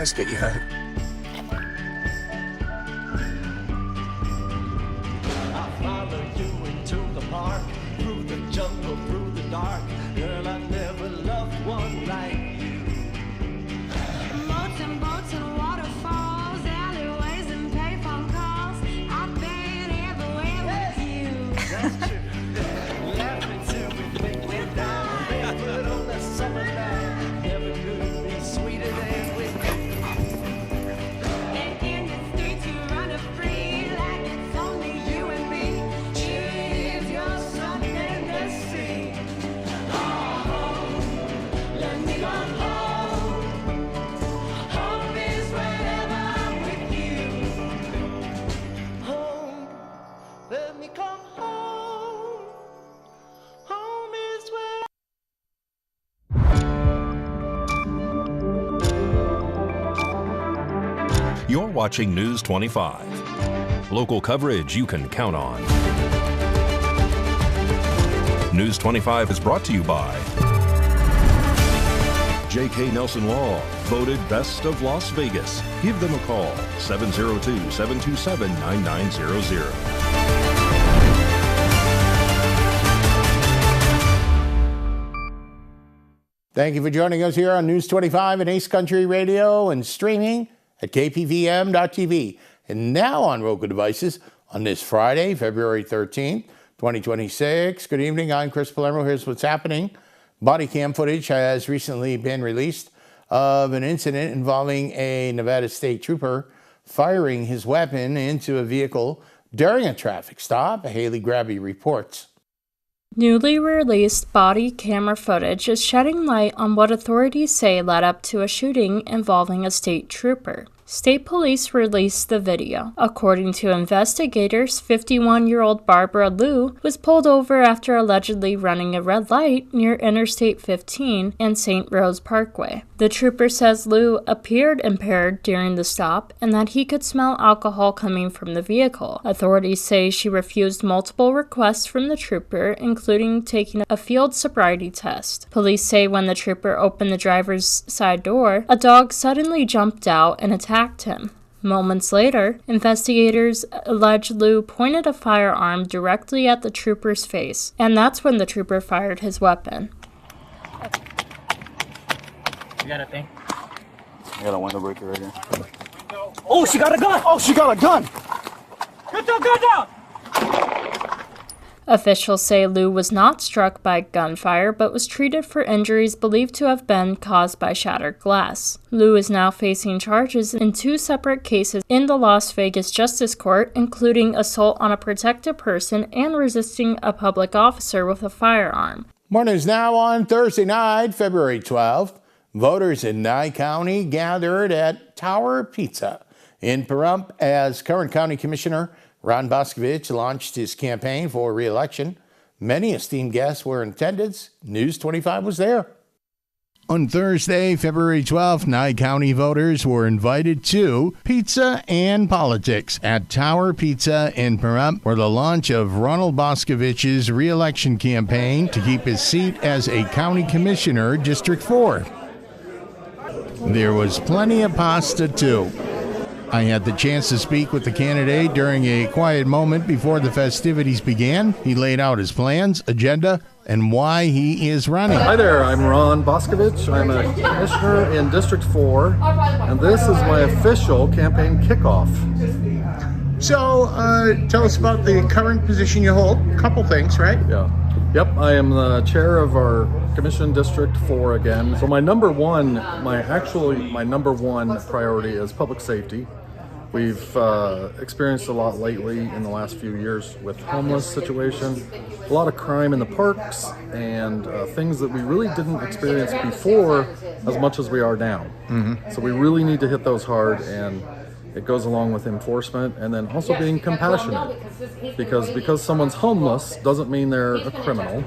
Let's get you home. I'll follow you into the park, through the jungle, through the dark. Girl, I never loved one like you. Boats and boats and waterfalls, alleyways and payphone calls. I've been everywhere with you. That's true. Laughing till we think we're down. Barefoot on the summer night. Never could be sweeter than with you. And in the streets you run free like it's only you and me. Choose your something to see. Oh, let me go home. Home is wherever I'm with you. Home, let me come home. Home is where. You're watching News 25. Local coverage you can count on. News 25 is brought to you by J.K. Nelson Law, voted Best of Las Vegas. Give them a call, 702-727-9900. Thank you for joining us here on News 25 and Ace Country Radio and streaming at KPVM.TV. And now on Roku devices on this Friday, February 13th, 2026. Good evening, I'm Chris Palermo. Here's what's happening. Body cam footage has recently been released of an incident involving a Nevada state trooper firing his weapon into a vehicle during a traffic stop. Haley Grabby reports. Newly released body camera footage is shedding light on what authorities say led up to a shooting involving a state trooper. State police released the video. According to investigators, 51-year-old Barbara Liu was pulled over after allegedly running a red light near Interstate 15 and St. Rose Parkway. The trooper says Liu appeared impaired during the stop and that he could smell alcohol coming from the vehicle. Authorities say she refused multiple requests from the trooper, including taking a field sobriety test. Police say when the trooper opened the driver's side door, a dog suddenly jumped out and attacked him. Moments later, investigators allege Liu pointed a firearm directly at the trooper's face, and that's when the trooper fired his weapon. You got a thing? I got a window breaker right here. Oh, she got a gun! Oh, she got a gun! Get the gun down! Officials say Liu was not struck by gunfire, but was treated for injuries believed to have been caused by shattered glass. Liu is now facing charges in 2 separate cases in the Las Vegas Justice Court, including assault on a protected person and resisting a public officer with a firearm. More news now on Thursday night, February 12th. Voters in Nye County gathered at Tower Pizza in Pahrump as current county commissioner Ron Boscovich launched his campaign for re-election. Many esteemed guests were in attendance. News 25 was there. On Thursday, February 12th, Nye County voters were invited to Pizza and Politics at Tower Pizza in Pahrump for the launch of Ronald Boscovich's re-election campaign to keep his seat as a county commissioner, District 4. There was plenty of pasta, too. I had the chance to speak with the candidate during a quiet moment before the festivities began. He laid out his plans, agenda, and why he is running. Hi there, I'm Ron Boscovich. I'm a commissioner in District 4, and this is my official campaign kickoff. So, tell us about the current position you hold. A couple things, right? Yeah. Yep, I am the chair of our Commission District 4 again. So my number one priority is public safety. We've experienced a lot lately in the last few years with homeless situation, a lot of crime in the parks, and things that we really didn't experience before as much as we are now. Mm-hmm. So we really need to hit those hard, and it goes along with enforcement and then also being compassionate, because someone's homeless doesn't mean they're a criminal.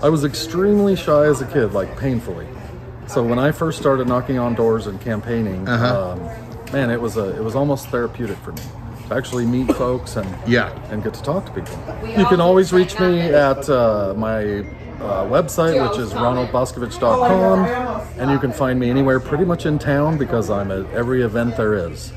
I was extremely shy as a kid, like painfully. So when I first started knocking on doors and campaigning, man, it was almost therapeutic for me actually meet folks and Yeah. get to talk to people. You can always reach me at my website, which is ronaldboscovich.com, and you can find me anywhere pretty much in town because I'm at every event there is.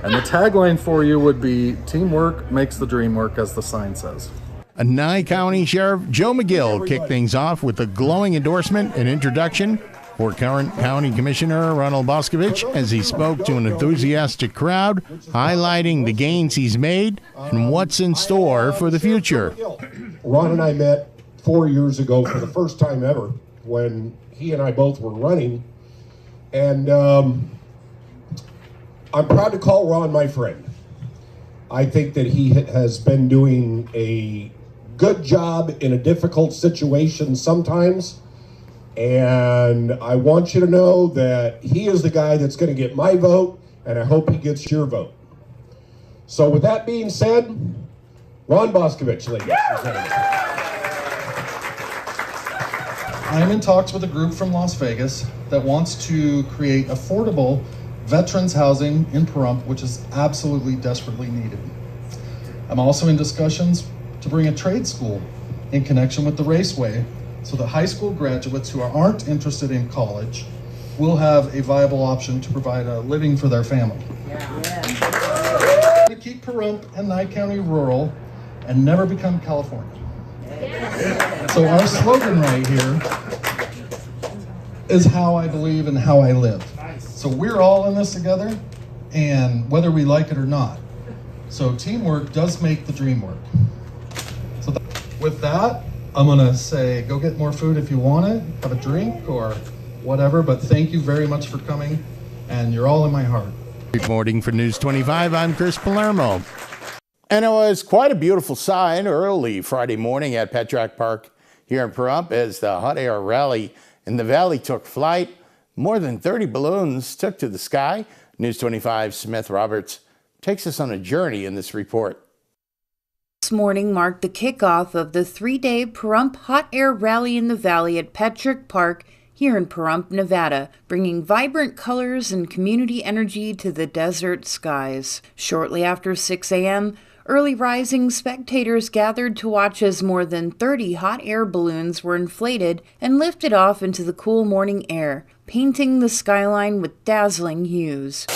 And the tagline for you would be, teamwork makes the dream work, as the sign says. Nye County Sheriff Joe McGill kicked things off with a glowing endorsement and introduction for current County Commissioner Ronald Boscovich as he spoke to an enthusiastic crowd, highlighting the gains he's made and what's in store for the future. Ron and I met 4 years ago for the first time ever when he and I both were running. And I'm proud to call Ron my friend. I think that he has been doing a good job in a difficult situation sometimes. And I want you to know that he is the guy that's going to get my vote, and I hope he gets your vote. So with that being said, Ron Boscovich, ladies and gentlemen. I am in talks with a group from Las Vegas that wants to create affordable veterans housing in Pahrump, which is absolutely desperately needed. I'm also in discussions to bring a trade school in connection with the Raceway so that high school graduates who aren't interested in college will have a viable option to provide a living for their family. To keep Pahrump and Nye County rural and never become California. So our slogan right here is how I believe and how I live. So we're all in this together, and whether we like it or not. So teamwork does make the dream work. So with that, I'm gonna say, go get more food if you want it, have a drink or whatever, but thank you very much for coming, and you're all in my heart. Reporting for News 25, I'm Chris Palermo. And it was quite a beautiful sight early Friday morning at Petrock Park here in Pahrump as the hot air rally in the valley took flight. More than 30 balloons took to the sky. News 25 Smith Roberts takes us on a journey in this report. This morning marked the kickoff of the 3-day Pahrump Hot Air Rally in the Valley at Petrock Park here in Pahrump, Nevada, bringing vibrant colors and community energy to the desert skies. Shortly after 6 a.m., early rising spectators gathered to watch as more than 30 hot air balloons were inflated and lifted off into the cool morning air, painting the skyline with dazzling hues.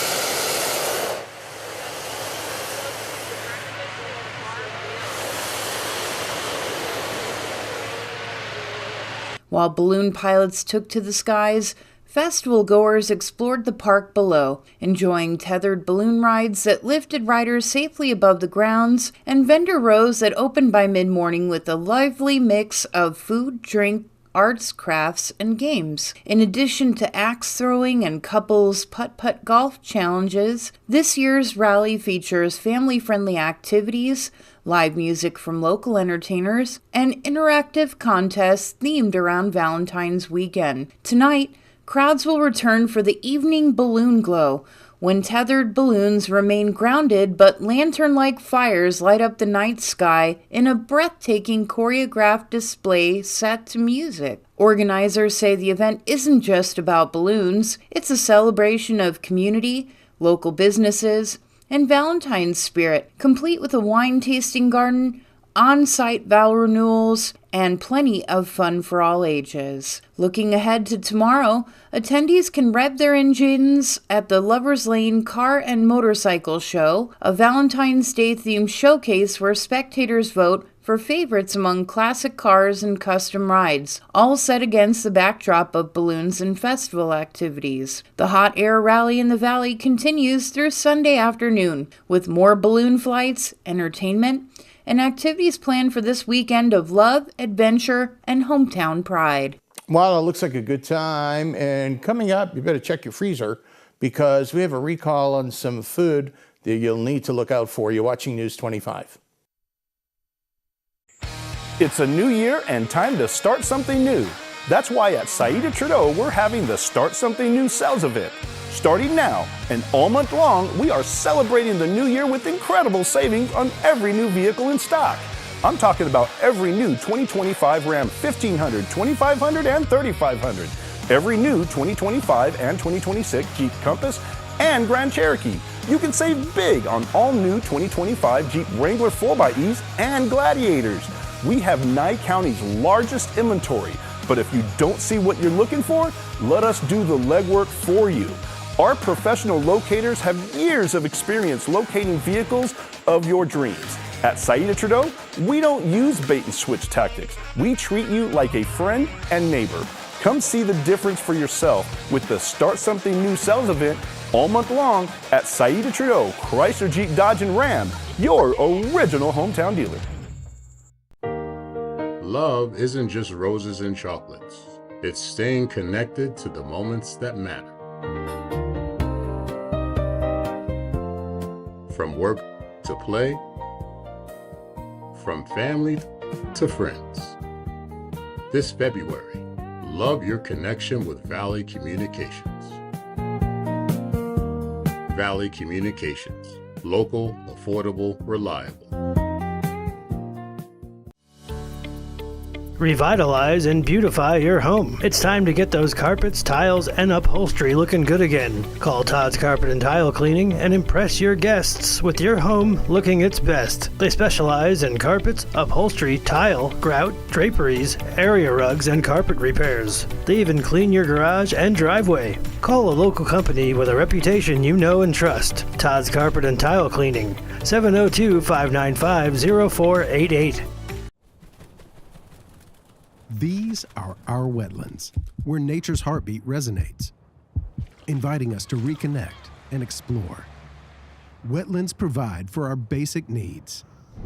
While balloon pilots took to the skies, festival goers explored the park below, enjoying tethered balloon rides that lifted riders safely above the grounds and vendor rows that opened by mid-morning with a lively mix of food, drink, arts, crafts, and games. In addition to axe throwing and couples putt-putt golf challenges, this year's rally features family-friendly activities, live music from local entertainers, and interactive contests themed around Valentine's weekend. Tonight, crowds will return for the evening balloon glow, when tethered balloons remain grounded but lantern-like fires light up the night sky in a breathtaking choreographed display set to music. Organizers say the event isn't just about balloons, it's a celebration of community, local businesses, and Valentine's spirit, complete with a wine tasting garden, on-site vow renewals, and plenty of fun for all ages. Looking ahead to tomorrow, attendees can rev their engines at the Lover's Lane Car and Motorcycle Show, a Valentine's Day themed showcase where spectators vote for favorites among classic cars and custom rides, all set against the backdrop of balloons and festival activities. The hot air rally in the valley continues through Sunday afternoon, with more balloon flights, entertainment, and activities planned for this weekend of love, adventure, and hometown pride. Well, it looks like a good time. And coming up, you better check your freezer because we have a recall on some food that you'll need to look out for. You're watching News 25. It's a new year and time to start something new. That's why at Saida Trudeau, we're having the Start Something New sales event. Starting now and all month long, we are celebrating the new year with incredible savings on every new vehicle in stock. I'm talking about every new 2025 Ram 1500, 2500, and 3500. Every new 2025 and 2026 Jeep Compass and Grand Cherokee. You can save big on all new 2025 Jeep Wrangler 4xEs and Gladiators. We have Nye County's largest inventory, but if you don't see what you're looking for, let us do the legwork for you. Our professional locators have years of experience locating vehicles of your dreams. At Saida Trudeau, we don't use bait and switch tactics. We treat you like a friend and neighbor. Come see the difference for yourself with the Start Something New sales event all month long at Saida Trudeau, Chrysler, Jeep, Dodge, and Ram, your original hometown dealer. Love isn't just roses and chocolates. It's staying connected to the moments that matter. From work to play, from family to friends. This February, love your connection with Valley Communications. Valley Communications, local, affordable, reliable. Revitalize and beautify your home. It's time to get those carpets, tiles, and upholstery looking good again. Call Todd's Carpet and Tile Cleaning and impress your guests with your home looking its best. They specialize in carpets, upholstery, tile, grout, draperies, area rugs, and carpet repairs. They even clean your garage and driveway. Call a local company with a reputation you know and trust. Todd's Carpet and Tile Cleaning, 702-595-0488. These are our wetlands, where nature's heartbeat resonates, inviting us to reconnect and explore. Wetlands provide for our basic needs,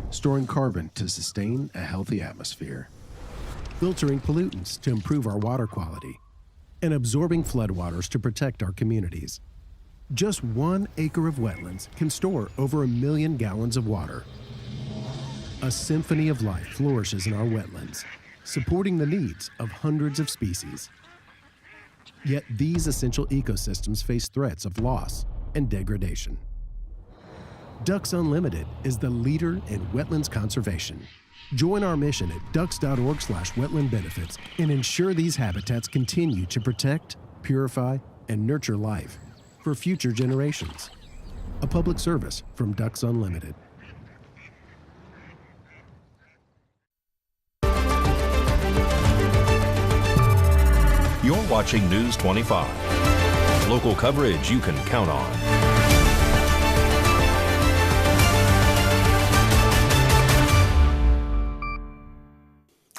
storing carbon to sustain a healthy atmosphere, filtering pollutants to improve our water quality, and absorbing floodwaters to protect our communities. Just 1 acre of wetlands can store over 1 million gallons of water. A symphony of life flourishes in our wetlands, supporting the needs of hundreds of species. Yet these essential ecosystems face threats of loss and degradation. Ducks Unlimited is the leader in wetlands conservation. Join our mission at ducks.org/wetland benefits and ensure these habitats continue to protect, purify, and nurture life for future generations. A public service from Ducks Unlimited. You're watching News 25. Local coverage you can count on.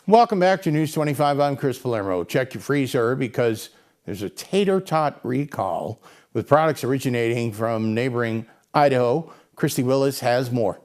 Welcome back to News 25. I'm Chris Palermo. Check your freezer because there's a tater tot recall with products originating from neighboring Idaho. Christy Willis has more.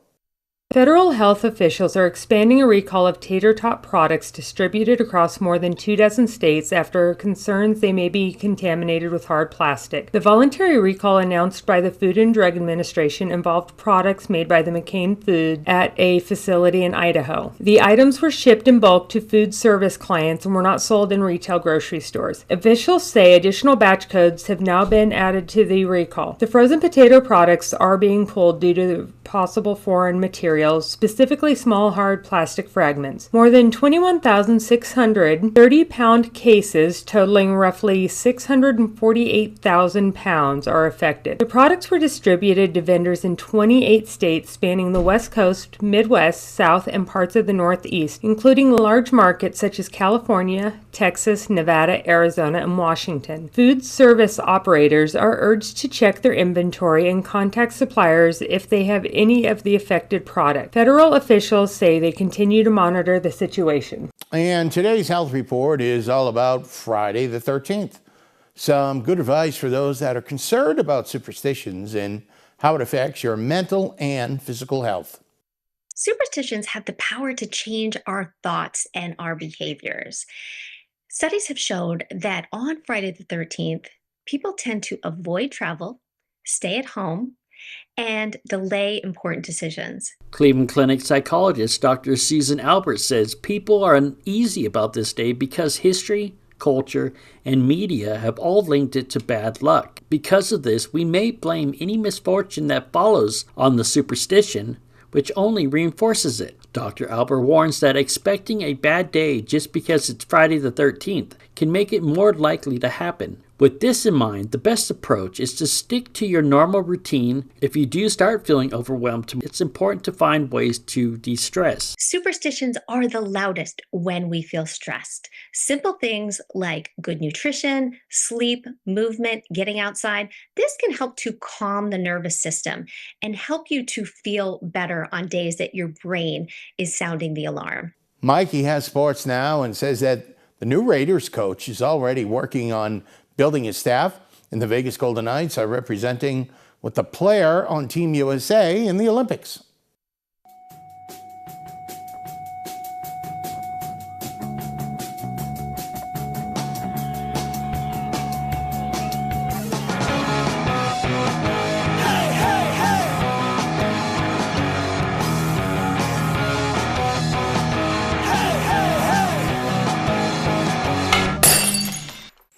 Federal health officials are expanding a recall of tater tot products distributed across more than 24 states after concerns they may be contaminated with hard plastic. The voluntary recall announced by the Food and Drug Administration involved products made by the McCain Food at a facility in Idaho. The items were shipped in bulk to food service clients and were not sold in retail grocery stores. Officials say additional batch codes have now been added to the recall. The frozen potato products are being pulled due to possible foreign materials, specifically small hard plastic fragments. More than 21,600 30-pound cases totaling roughly 648,000 pounds are affected. The products were distributed to vendors in 28 states spanning the West Coast, Midwest, South, and parts of the Northeast, including large markets such as California, Texas, Nevada, Arizona, and Washington. Food service operators are urged to check their inventory and contact suppliers if they have any of the affected product. Federal officials say they continue to monitor the situation. And today's health report is all about Friday the 13th. Some good advice for those that are concerned about superstitions and how it affects your mental and physical health. Superstitions have the power to change our thoughts and our behaviors. Studies have showed that on Friday the 13th, people tend to avoid travel, stay at home, and delay important decisions. Cleveland Clinic psychologist Dr. Susan Albert says people are uneasy about this day because history, culture, and media have all linked it to bad luck. Because of this, we may blame any misfortune that follows on the superstition, which only reinforces it. Dr. Albert warns that expecting a bad day just because it's Friday the 13th can make it more likely to happen. With this in mind, the best approach is to stick to your normal routine. If you do start feeling overwhelmed, it's important to find ways to de-stress. Superstitions are the loudest when we feel stressed. Simple things like good nutrition, sleep, movement, getting outside, this can help to calm the nervous system and help you to feel better on days that your brain is sounding the alarm. Mikey has sports now and says that the new Raiders coach is already working on building his staff, and the Vegas Golden Knights are representing with the player on Team USA in the Olympics.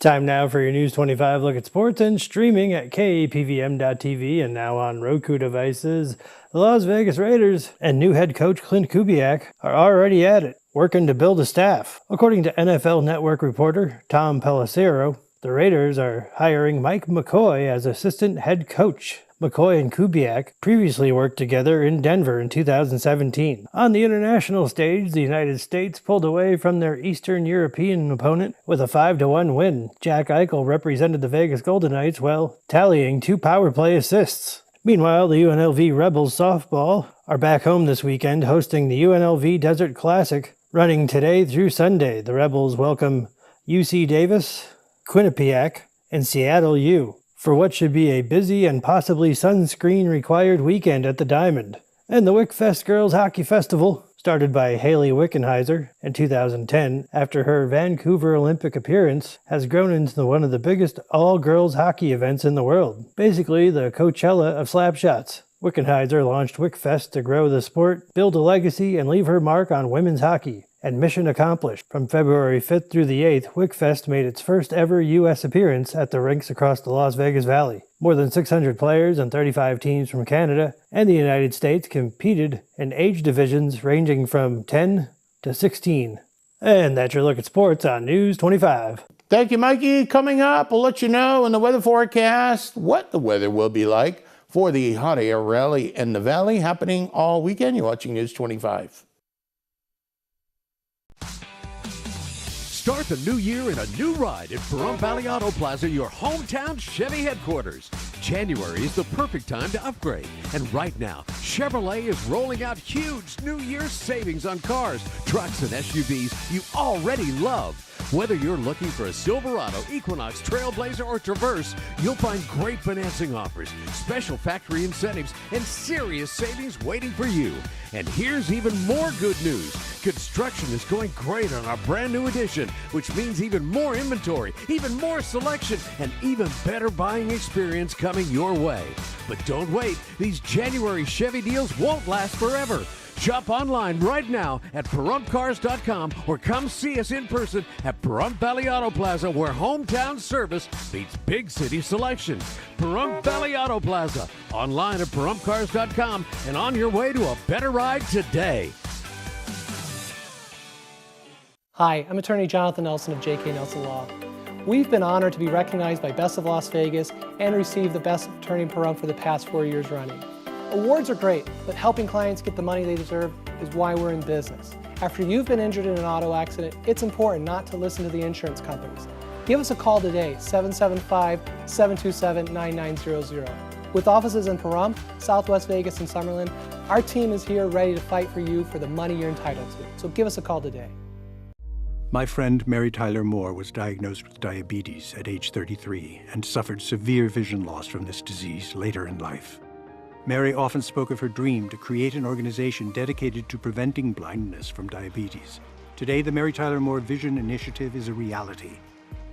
Time now for your News 25 look at sports and streaming at KPVM.TV and now on Roku devices. The Las Vegas Raiders and new head coach Clint Kubiak are already at it, working to build a staff. According to NFL Network reporter Tom Pelissero, the Raiders are hiring Mike McCoy as assistant head coach. McCoy and Kubiak previously worked together in Denver in 2017. On the international stage, the United States pulled away from their Eastern European opponent with a 5-1 win. Jack Eichel represented the Vegas Golden Knights while tallying 2 power play assists. Meanwhile, the UNLV Rebels softball are back home this weekend hosting the UNLV Desert Classic. Running today through Sunday, the Rebels welcome UC Davis, Quinnipiac, and Seattle U for what should be a busy and possibly sunscreen-required weekend at the Diamond. And the Wickfest Girls Hockey Festival, started by Haley Wickenheiser in 2010 after her Vancouver Olympic appearance, has grown into one of the biggest all-girls hockey events in the world. Basically, the Coachella of slapshots. Wickenheiser launched Wickfest to grow the sport, build a legacy, and leave her mark on women's hockey. And mission accomplished. From February 5th through the 8th, Wickfest made its first ever U.S. appearance at the rinks across the Las Vegas Valley. More than 600 players and 35 teams from Canada and the United States competed in age divisions ranging from 10 to 16. And that's your look at sports on News 25. Thank you, Mikey. Coming up, we'll let you know in the weather forecast what the weather will be like for the hot air rally in the valley happening all weekend. You're watching News 25. Start the new year in a new ride at Pahrump Valley Auto Plaza, your hometown Chevy headquarters. January is the perfect time to upgrade. And right now, Chevrolet is rolling out huge New Year's savings on cars, trucks, and SUVs you already love. Whether you're looking for a Silverado, Equinox, Trailblazer, or Traverse, you'll find great financing offers, special factory incentives, and serious savings waiting for you. And here's even more good news. Construction is going great on our brand new edition, which means even more inventory, even more selection, and even better buying experience coming your way. But don't wait. These January Chevy deals won't last forever. Shop online right now at PahrumpCars.com or come see us in person at Pahrump Valley Auto Plaza, where hometown service beats big city selection. Pahrump Valley Auto Plaza, online at PahrumpCars.com and on your way to a better ride today. Hi, I'm attorney Jonathan Nelson of J.K. Nelson Law. We've been honored to be recognized by Best of Las Vegas and receive the Best Attorney in Pahrump for the past 4 years running. Awards are great, but helping clients get the money they deserve is why we're in business. After you've been injured in an auto accident, it's important not to listen to the insurance companies. Give us a call today, 775-727-9900. With offices in Pahrump, Southwest Vegas, and Summerlin, our team is here ready to fight for you for the money you're entitled to. So give us a call today. My friend Mary Tyler Moore was diagnosed with diabetes at age 33 and suffered severe vision loss from this disease later in life. Mary often spoke of her dream to create an organization dedicated to preventing blindness from diabetes. Today, the Mary Tyler Moore Vision Initiative is a reality.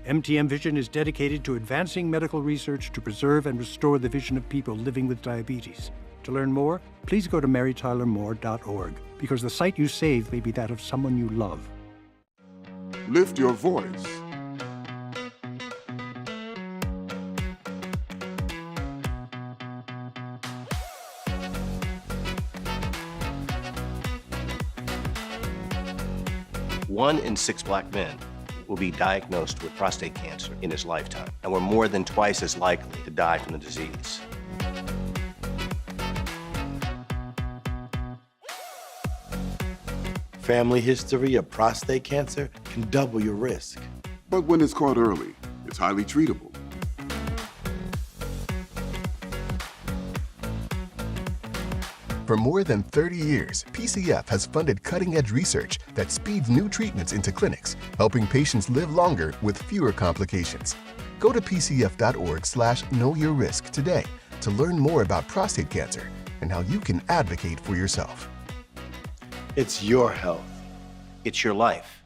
MTM Vision is dedicated to advancing medical research to preserve and restore the vision of people living with diabetes. To learn more, please go to marytylermoore.org, because the sight you save may be that of someone you love. Lift your voice. One in 6 black men will be diagnosed with prostate cancer in his lifetime, and we're more than twice as likely to die from the disease. Family history of prostate cancer can double your risk. But when it's caught early, it's highly treatable. For more than 30 years, PCF has funded cutting-edge research that speeds new treatments into clinics, helping patients live longer with fewer complications. Go to pcf.org/knowyourrisk today to learn more about prostate cancer and how you can advocate for yourself. It's your health. It's your life.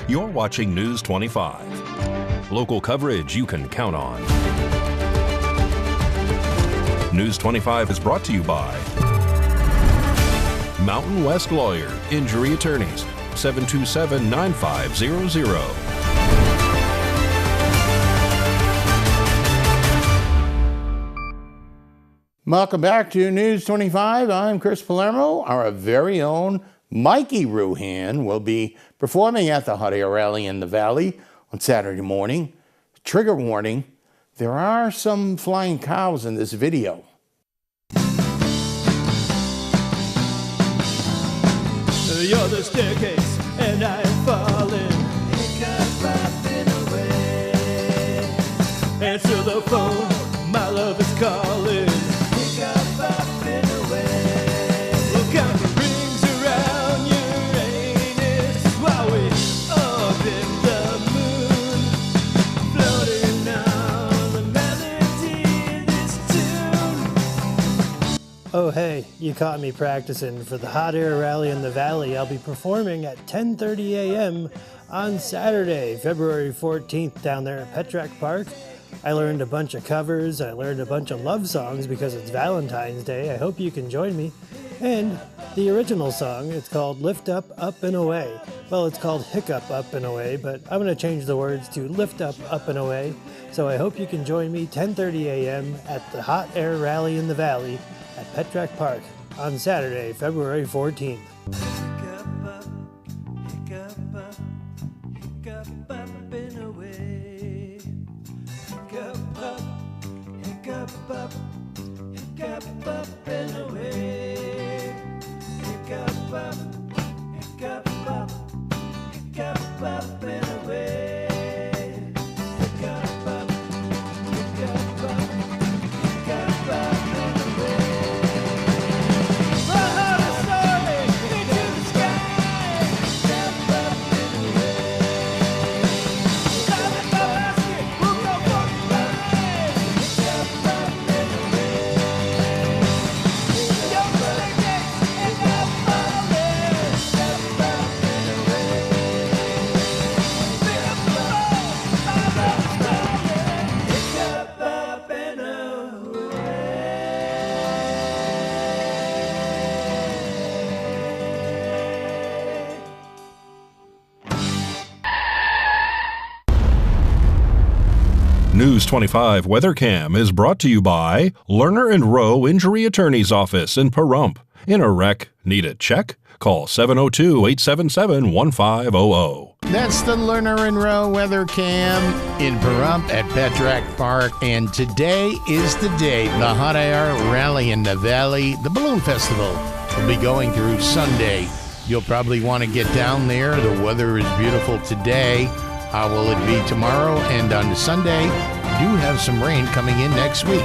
You're watching News 25. Local coverage you can count on. News 25 is brought to you by Mountain West Lawyer, Injury Attorneys, 727-9500. Welcome back to News 25. I'm Chris Palermo. Our very own Mikey Ruhan will be performing at the Hot Air Rally in the Valley on Saturday morning. Trigger warning, there are some flying cows in this video. You're the staircase, and I'm falling. Hiccup away. Answer the phone, my love is calling. Hiccup away. Look out the rings around Uranus while we up in the moon, floating on the melody of this tune. Oh hey, you caught me practicing for the Hot Air Rally in the Valley. I'll be performing at 10:30 a.m. on Saturday, February 14th down there at Petrak Park. I learned a bunch of covers, I learned a bunch of love songs because it's Valentine's Day. I hope you can join me. And the original song, it's called Lift Up, Up and Away. Well, it's called Hiccup Up and Away, but I'm going to change the words to Lift Up, Up and Away. So I hope you can join me 10:30 a.m. at the Hot Air Rally in the Valley at Petrak Park on Saturday, February 14th. Hiccup up and away. Hiccup up, hiccup up, hiccup up and away. Hiccup up, hiccup up, hiccup up and away. Hiccup up, hiccup up, hiccup up and away. News 25 WeatherCam is brought to you by Lerner and Rowe Injury Attorney's Office in Pahrump. In a wreck, need a check? Call 702-877-1500. That's the Lerner and Rowe Weather Cam in Pahrump at Petrak Park. And today is the day, the Hot Air Rally in the Valley. The Balloon Festival will be going through Sunday. You'll probably want to get down there. The weather is beautiful today. How will it be tomorrow and on Sunday? Do have some rain coming in next week.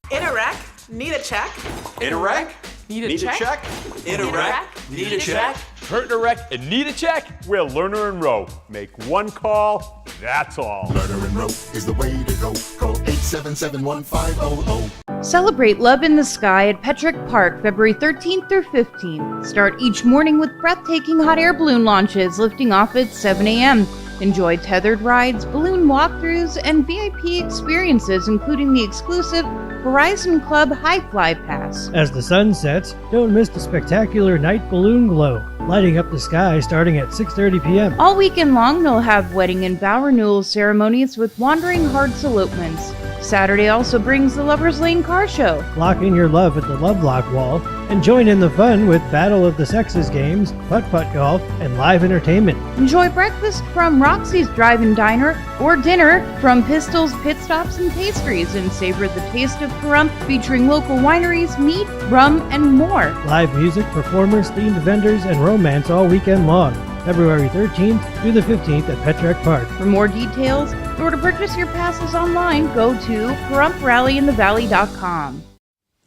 In a wreck, need a check? In a wreck? Need a check? In a wreck? Need a check? Hurt in a wreck and need a check? We're Lerner and Rowe. Make one call, that's all. Lerner and Rowe is the way to go. Call 877-1500. Celebrate Love in the Sky at Petrak Park, February 13th through 15th. Start each morning with breathtaking hot air balloon launches lifting off at 7 a.m. Enjoy tethered rides, balloon walkthroughs, and VIP experiences, including the exclusive Horizon Club High Fly Pass. As the sun sets, don't miss the spectacular night balloon glow, lighting up the sky starting at 6:30 p.m. All weekend long, they'll have wedding and vow renewal ceremonies with Wandering Hearts elopements. Saturday also brings the Lover's Lane Car Show. Lock in your love at the Love Lock Wall and join in the fun with Battle of the Sexes games, putt-putt golf, and live entertainment. Enjoy breakfast from Roxy's Drive-In Diner or dinner from Pistol's Pit Stops and Pastries, and savor the taste of Pahrump featuring local wineries, meat, rum, and more. Live music, performers, themed vendors, and romance all weekend long. February 13th through the 15th at Petrack Park. For more details or to purchase your passes online, go to PahrumPRallyInTheValley.com.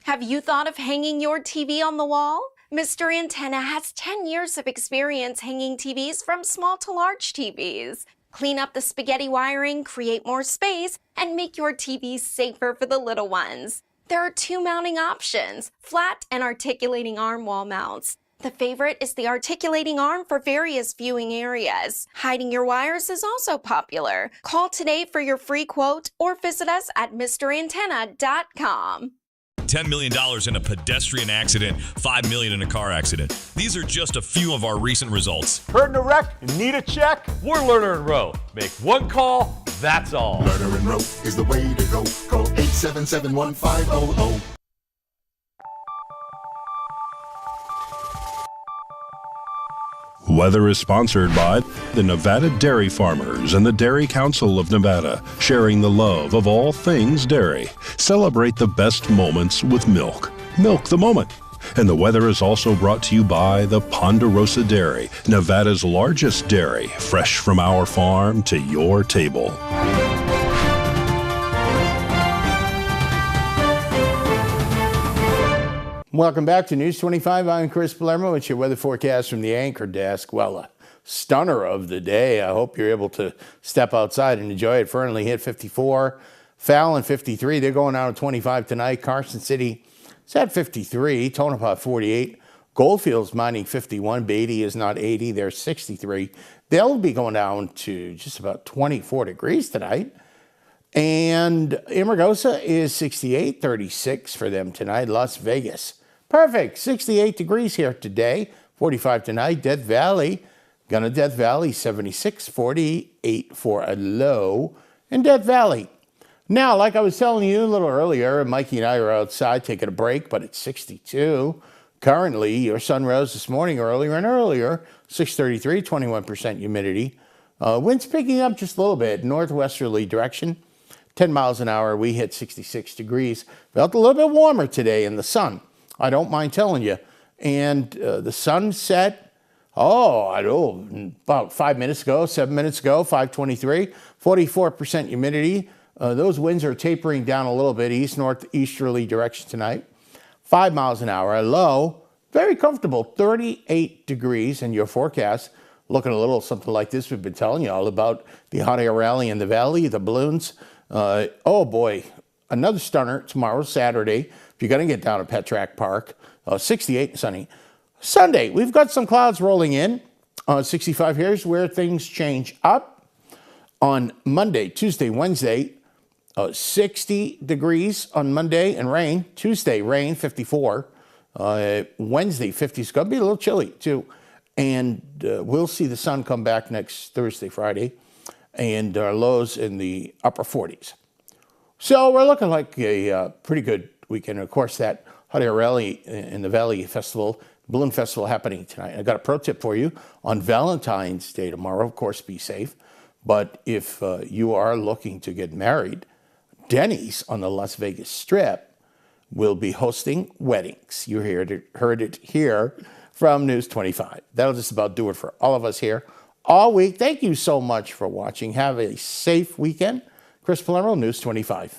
Have you thought of hanging your TV on the wall? Mr. Antenna has 10 years of experience hanging TVs from small to large TVs. Clean up the spaghetti wiring, create more space, and make your TV safer for the little ones. There are 2 mounting options, flat and articulating arm wall mounts. The favorite is the articulating arm for various viewing areas. Hiding your wires is also popular. Call today for your free quote or visit us at MrAntenna.com. $10 million in a pedestrian accident, $5 million in a car accident. These are just a few of our recent results. Hurt in a wreck? Need a check? We're Lerner and Rowe. Make one call, that's all. Lerner and Rowe is the way to go. Call 877-1500. Weather is sponsored by the Nevada Dairy Farmers and the Dairy Council of Nevada, sharing the love of all things dairy. Celebrate the best moments with milk. Milk the moment. And the weather is also brought to you by the Ponderosa Dairy, Nevada's largest dairy, fresh from our farm to your table. Welcome back to News 25. I'm Chris Palermo. It's your weather forecast from the Anchor Desk. Well, a stunner of the day. I hope you're able to step outside and enjoy it. Fernley hit 54, Fallon 53. They're going out at 25 tonight. Carson City is at 53, Tonopah 48. Goldfield's mining 51. Beatty is not 80. They're 63. They'll be going down to just about 24 degrees tonight. And Amargosa is 68, 36 for them tonight. Las Vegas, perfect, 68 degrees here today, 45 tonight. Death Valley, gonna Death Valley, 76, 48 for a low in Death Valley. Now, like I was telling you a little earlier, Mikey and I are outside taking a break, but it's 62. Currently, your sun rose this morning earlier and earlier, 633, 21% humidity. Wind's picking up just a little bit, northwesterly direction. 10 miles an hour, we hit 66 degrees. Felt a little bit warmer today in the sun. I don't mind telling you. And the sun set, about 5 minutes ago, 7 minutes ago, 5:23, 44% humidity. Those winds are tapering down a little bit, east-northeasterly direction tonight. 5 miles an hour, low, very comfortable, 38 degrees. And your forecast, looking a little something like this. We've been telling you all about the hot air rally in the valley, the balloons. Oh boy, another stunner tomorrow, Saturday, if you're going to get down to Petrack Park, 68 and sunny. Sunday, we've got some clouds rolling in, 65. Here's where things change up. On Monday, Tuesday, Wednesday, 60 degrees on Monday and rain. Tuesday, rain, 54. Wednesday, 50. It's going to be a little chilly too. And we'll see the sun come back next Thursday, Friday. And our lows in the upper 40s. So we're looking like a pretty good weekend. Of course, that hot air rally in the Valley Festival, Balloon Festival happening tonight. I got a pro tip for you on Valentine's Day tomorrow. Of course, be safe. But if you are looking to get married, Denny's on the Las Vegas Strip will be hosting weddings. You heard it here from News 25. That'll just about do it for all of us here all week. Thank you so much for watching. Have a safe weekend. Chris Palermo, News 25.